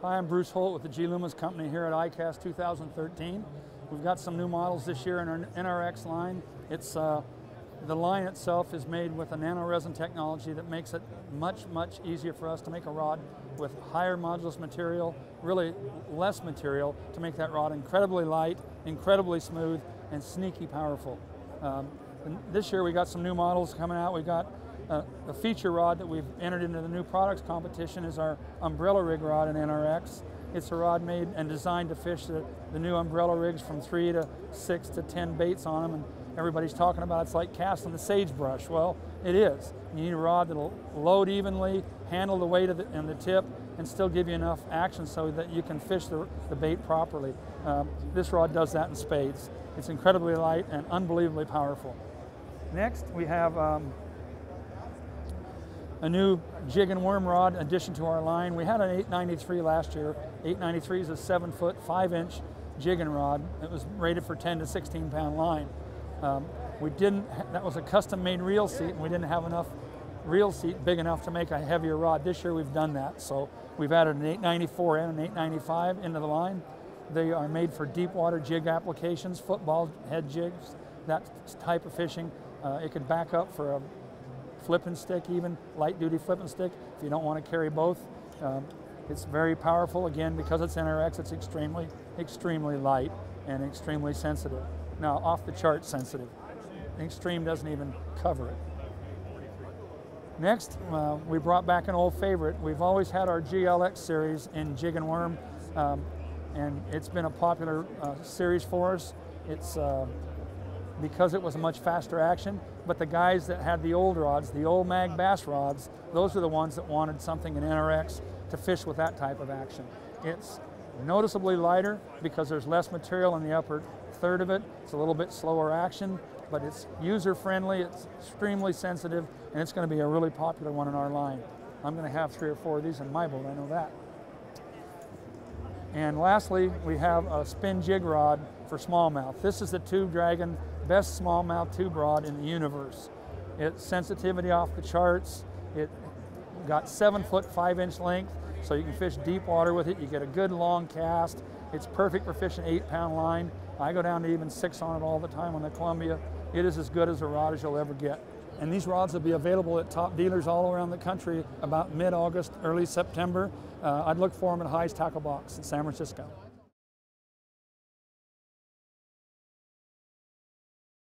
Hi, I'm Bruce Holt with the G Loomis Company here at ICAST 2013. We've got some new models this year in our NRX line. The line itself is made with a nano resin technology that makes it much easier for us to make a rod with higher modulus material, really less material, to make that rod incredibly light, incredibly smooth, and sneaky powerful. This year we got some new models coming out. We got a feature rod that we've entered into the new products competition is our umbrella rig rod in NRX. It's a rod made and designed to fish the new umbrella rigs from 3 to 6 to 10 baits on them, and everybody's talking about it's like casting the sagebrush. Well, it is. You need a rod that'll load evenly, handle the weight and the tip, and still give you enough action so that you can fish the bait properly. This rod does that in spades. It's incredibly light and unbelievably powerful. Next, we have a new Jig and Worm Rod addition to our line. We had an 893 last year. 893 is a 7-foot, 5-inch jigging rod. It was rated for 10 to 16 pound line. That was a custom made reel seat, and we didn't have enough reel seat big enough to make a heavier rod. This year we've done that. So we've added an 894 and an 895 into the line. They are made for deep water jig applications, football head jigs, that type of fishing. It could back up for a flipping stick, even light duty flipping stick, if you don't want to carry both. It's very powerful. Again, because it's NRX, it's extremely light and extremely sensitive. Now, off the chart sensitive. Extreme doesn't even cover it. Next, we brought back an old favorite. We've always had our Glx Series in Jig and Worm, and it's been a popular series for us. It's because it was a much faster action, but the guys that had the old rods, the old mag bass rods, those are the ones that wanted something in NRX to fish with that type of action. It's noticeably lighter because there's less material in the upper third of it. It's a little bit slower action, but it's user-friendly, it's extremely sensitive, and it's going to be a really popular one in our line. I'm going to have 3 or 4 of these in my boat, I know that. And lastly, we have a spin jig rod for smallmouth. This is the Tube Dragon best smallmouth tube rod in the universe. It's sensitivity off the charts. It got 7-foot, 5-inch length, so you can fish deep water with it. You get a good long cast. It's perfect for fishing 8-pound line. I go down to even 6 on it all the time on the Columbia. It is as good as a rod as you'll ever get. And these rods will be available at top dealers all around the country about mid-August, early September. I'd look for them at High's Tackle Box in San Francisco.